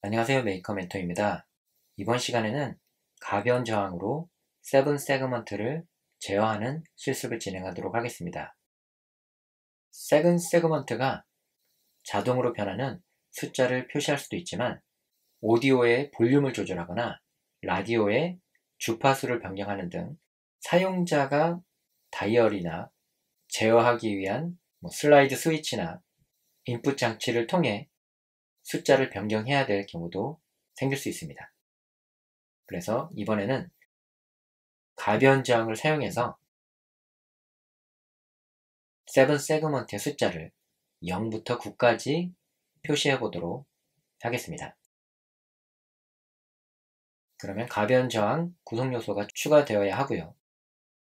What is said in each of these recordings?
안녕하세요. 메이커 멘토입니다. 이번 시간에는 가변 저항으로 세븐 세그먼트를 제어하는 실습을 진행하도록 하겠습니다. 세븐 세그먼트가 자동으로 변하는 숫자를 표시할 수도 있지만 오디오의 볼륨을 조절하거나 라디오의 주파수를 변경하는 등 사용자가 다이얼이나 제어하기 위한 슬라이드 스위치나 인풋 장치를 통해 숫자를 변경해야 될 경우도 생길 수 있습니다. 그래서 이번에는 가변 저항을 사용해서 세븐 세그먼트의 숫자를 0부터 9까지 표시해 보도록 하겠습니다. 그러면 가변 저항 구성 요소가 추가되어야 하고요.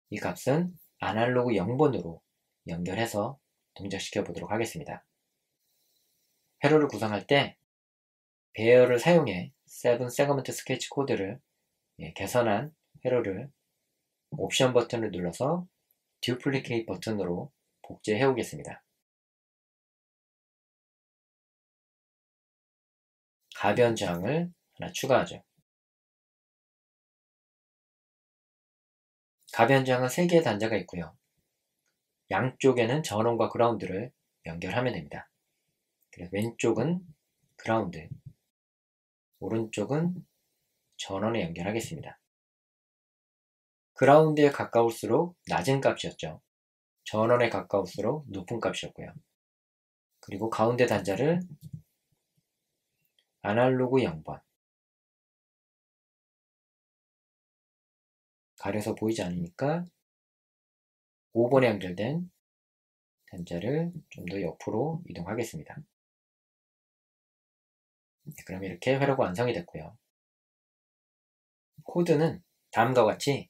이 값은 아날로그 0번으로 연결해서 동작시켜 보도록 하겠습니다. 회로를 구성할 때 배열을 사용해 세븐 세그먼트 스케치 코드를 개선한 회로를 옵션 버튼을 눌러서 듀플리케이트 버튼으로 복제해 오겠습니다. 가변 저항을 하나 추가하죠. 가변 저항은 3개의 단자가 있고요. 양쪽에는 전원과 그라운드를 연결하면 됩니다. 그래서 왼쪽은 그라운드, 오른쪽은 전원에 연결하겠습니다. 그라운드에 가까울수록 낮은 값이었죠. 전원에 가까울수록 높은 값이었고요. 그리고 가운데 단자를 아날로그 0번, 가려서 보이지 않으니까 5번에 연결된 단자를 좀 더 옆으로 이동하겠습니다. 그럼 이렇게 회로가 완성이 됐고요. 코드는 다음과 같이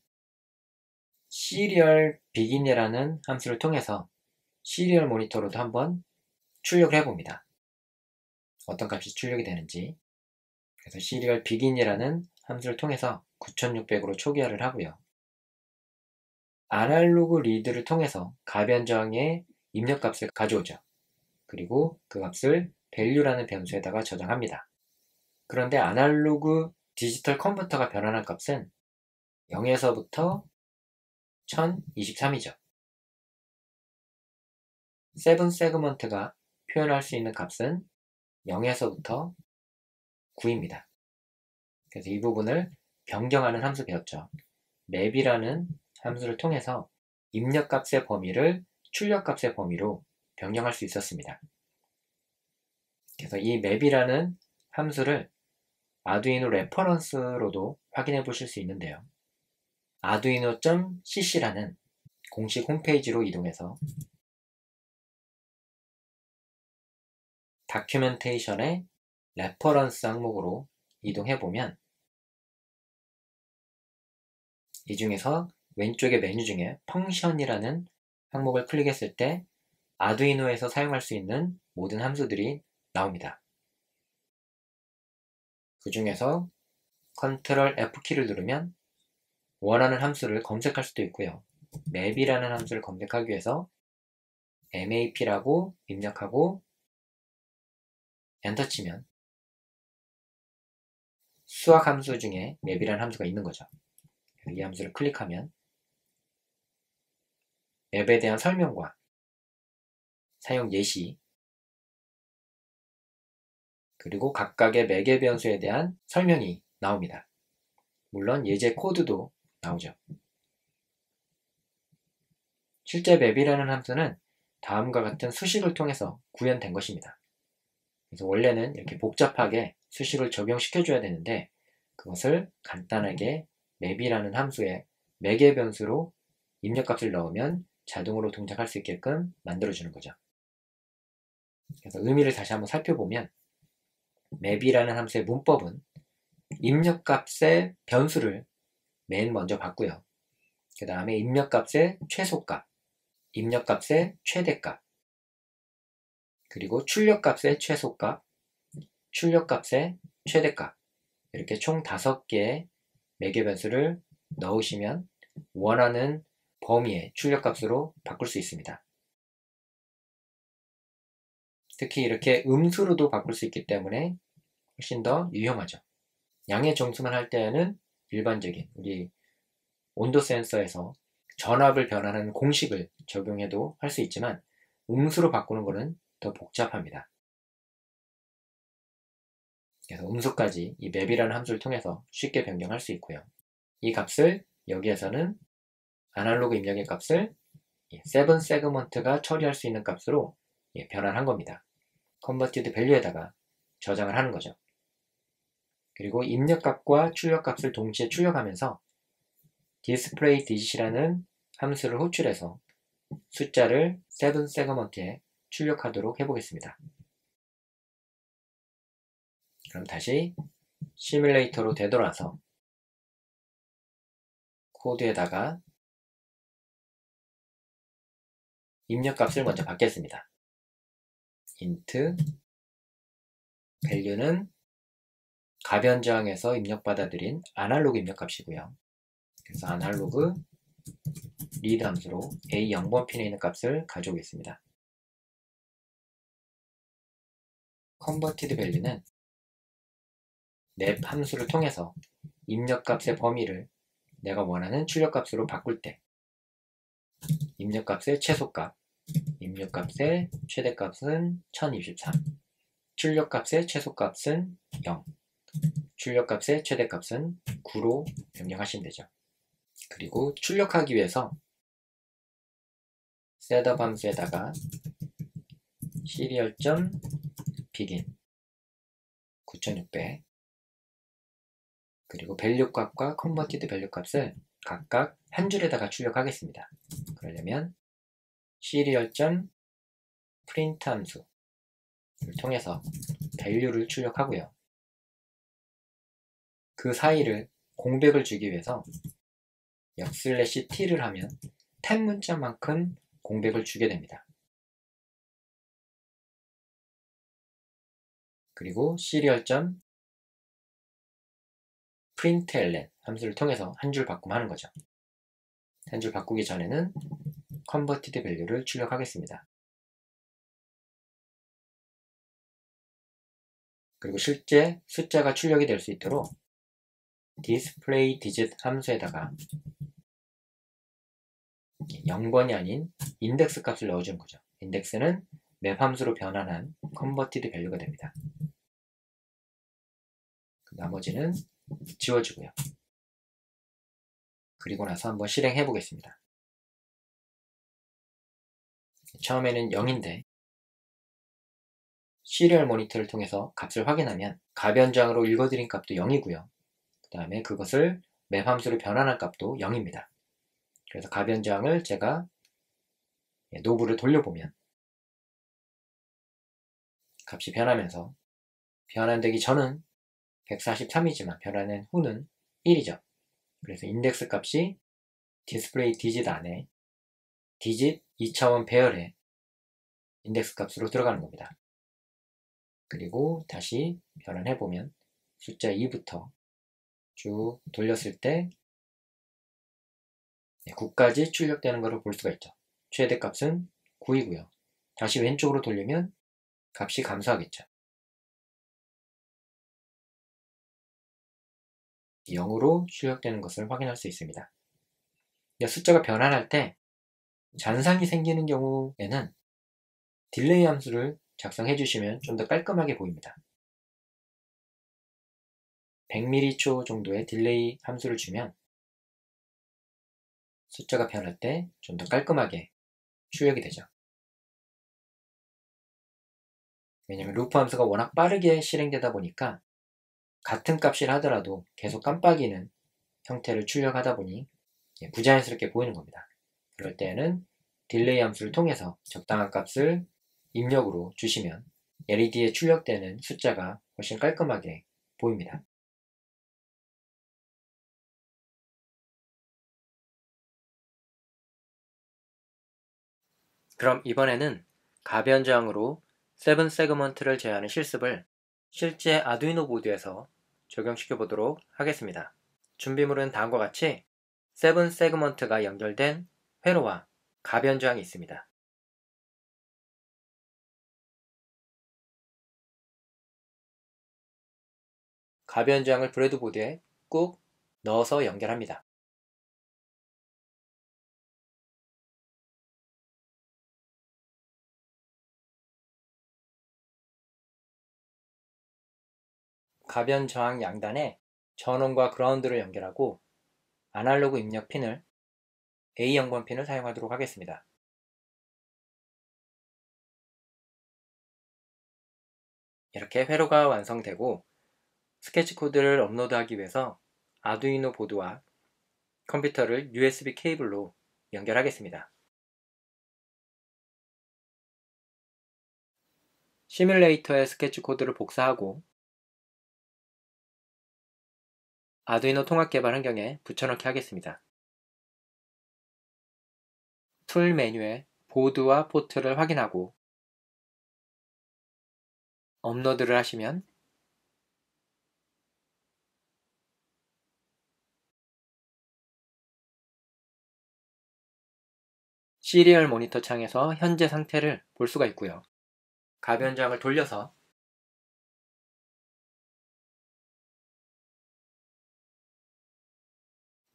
시리얼 비긴이라는 함수를 통해서 시리얼 모니터로도 한번 출력을 해봅니다. 어떤 값이 출력이 되는지. 그래서 시리얼 비긴이라는 함수를 통해서 9600으로 초기화를 하고요. 아날로그 리드를 통해서 가변 저항의 입력값을 가져오죠. 그리고 그 값을 value라는 변수에다가 저장합니다. 그런데 아날로그 디지털 컨버터가 변환한 값은 0에서부터 1023이죠. 세븐 세그먼트가 표현할 수 있는 값은 0에서부터 9입니다. 그래서 이 부분을 변경하는 함수 배웠죠. map이라는 함수를 통해서 입력값의 범위를 출력값의 범위로 변경할 수 있었습니다. 그래서 이 map이라는 함수를 아두이노 레퍼런스로도 확인해 보실 수 있는데요. arduino.cc라는 공식 홈페이지로 이동해서 다큐멘테이션의 레퍼런스 항목으로 이동해보면 이 중에서 왼쪽의 메뉴 중에 펑션이라는 항목을 클릭했을 때 아두이노에서 사용할 수 있는 모든 함수들이 나옵니다. 그 중에서 컨트롤 F키를 누르면 원하는 함수를 검색할 수도 있고요. map이라는 함수를 검색하기 위해서 map라고 입력하고 엔터 치면 수학 함수 중에 map이라는 함수가 있는 거죠. 이 함수를 클릭하면 앱에 대한 설명과 사용 예시, 그리고 각각의 매개 변수에 대한 설명이 나옵니다. 물론 예제 코드도 나오죠. 실제 맵이라는 함수는 다음과 같은 수식을 통해서 구현된 것입니다. 그래서 원래는 이렇게 복잡하게 수식을 적용시켜줘야 되는데 그것을 간단하게 맵이라는 함수에 매개 변수로 입력값을 넣으면 자동으로 동작할 수 있게끔 만들어주는 거죠. 그래서 의미를 다시 한번 살펴보면 map이라는 함수의 문법은 입력값의 변수를 맨 먼저 받고요. 그 다음에 입력값의 최소값, 입력값의 최대값, 그리고 출력값의 최소값, 출력값의 최대값, 이렇게 총 5개의 매개 변수를 넣으시면 원하는 범위의 출력값으로 바꿀 수 있습니다. 특히 이렇게 음수로도 바꿀 수 있기 때문에 훨씬 더 유용하죠. 양의 정수만 할 때는 일반적인 우리 온도 센서에서 전압을 변환하는 공식을 적용해도 할 수 있지만 음수로 바꾸는 것은 더 복잡합니다. 그래서 음수까지 이 맵이라는 함수를 통해서 쉽게 변경할 수 있고요. 이 값을 여기에서는 아날로그 입력의 값을 7 세그먼트가 처리할 수 있는 값으로 변환한 겁니다. 컨버티드 밸류에다가 저장을 하는 거죠. 그리고 입력값과 출력값을 동시에 출력하면서 디스플레이 디짓이라는 함수를 호출해서 숫자를 7 세그먼트에 출력하도록 해보겠습니다. 그럼 다시 시뮬레이터로 되돌아서 코드에다가 입력값을 먼저 받겠습니다. int value는 가변저항에서 입력받아들인 아날로그 입력값이고요. 그래서 아날로그 read 함수로 A0번 핀에 있는 값을 가져오겠습니다. converted value는 map 함수를 통해서 입력값의 범위를 내가 원하는 출력값으로 바꿀 때 입력값의 최소값, 입력값의 최대값은 1023, 출력값의 최소값은 0, 출력값의 최대값은 9로 변경하시면 되죠. 그리고 출력하기 위해서 setup 함수에다가 serial.begin 9600 그리고 밸류 값과 converted 밸류 값을 각각 한 줄에다가 출력하겠습니다. 그러려면 serial.print 함수를 통해서 밸류를 출력하고요. 그 사이를 공백을 주기 위해서 역/t를 하면 탭 문자만큼 공백을 주게 됩니다. 그리고 serial.println 함수를 통해서 한 줄 바꿈하는 거죠. 한 줄 바꾸기 전에는 converted value를 출력하겠습니다. 그리고 실제 숫자가 출력이 될 수 있도록 display digit 함수에다가 0번이 아닌 인덱스 값을 넣어주는 거죠. 인덱스는 맵 함수로 변환한 converted value가 됩니다. 나머지는 지워주고요. 그리고 나서 한번 실행해 보겠습니다. 처음에는 0인데 시리얼 모니터를 통해서 값을 확인하면 가변저항으로 읽어드린 값도 0이고요. 그 다음에 그것을 맵 함수로 변환한 값도 0입니다. 그래서 가변저항을 제가 노브를 돌려보면 값이 변하면서 변환되기 전은 143이지만 변환된 후는 1이죠. 그래서 인덱스 값이 디스플레이 디짓 안에 디짓 2차원 배열의 인덱스 값으로 들어가는 겁니다. 그리고 다시 변환해보면 숫자 2부터 쭉 돌렸을 때 9까지 출력되는 것을 볼 수가 있죠. 최대값은 9이고요. 다시 왼쪽으로 돌리면 값이 감소하겠죠. 0으로 출력되는 것을 확인할 수 있습니다. 숫자가 변환할 때 잔상이 생기는 경우에는 딜레이 함수를 작성해 주시면 좀 더 깔끔하게 보입니다. 100m초 정도의 딜레이 함수를 주면 숫자가 변할 때 좀 더 깔끔하게 출력이 되죠. 왜냐하면 루프 함수가 워낙 빠르게 실행되다 보니까 같은 값을 하더라도 계속 깜빡이는 형태를 출력하다 보니 부자연스럽게 보이는 겁니다. 그럴 때는 딜레이 함수를 통해서 적당한 값을 입력으로 주시면 LED에 출력되는 숫자가 훨씬 깔끔하게 보입니다. 그럼 이번에는 가변저항으로 7 세그먼트를 제어하는 실습을 실제 아두이노 보드에서 적용시켜 보도록 하겠습니다. 준비물은 다음과 같이 7 세그먼트가 연결된 회로와 가변저항이 있습니다. 가변 저항을 브레드보드에 꾹 넣어서 연결합니다. 가변 저항 양단에 전원과 그라운드를 연결하고 아날로그 입력 핀을 A0번 핀을 사용하도록 하겠습니다. 이렇게 회로가 완성되고 스케치 코드를 업로드하기 위해서 아두이노 보드와 컴퓨터를 USB 케이블로 연결하겠습니다. 시뮬레이터에 스케치 코드를 복사하고 아두이노 통합 개발 환경에 붙여넣기 하겠습니다. 툴 메뉴에 보드와 포트를 확인하고 업로드를 하시면 시리얼 모니터 창에서 현재 상태를 볼 수가 있고요. 가변장을 돌려서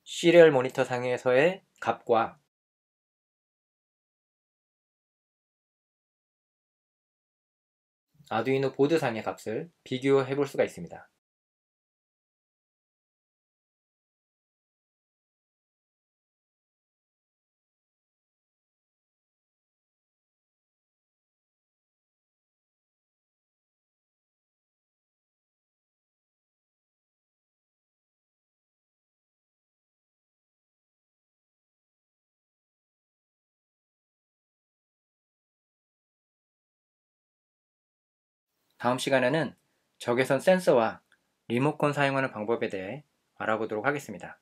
시리얼 모니터 상에서의 값과 아두이노 보드 상의 값을 비교해 볼 수가 있습니다. 다음 시간에는 적외선 센서와 리모컨 사용하는 방법에 대해 알아보도록 하겠습니다.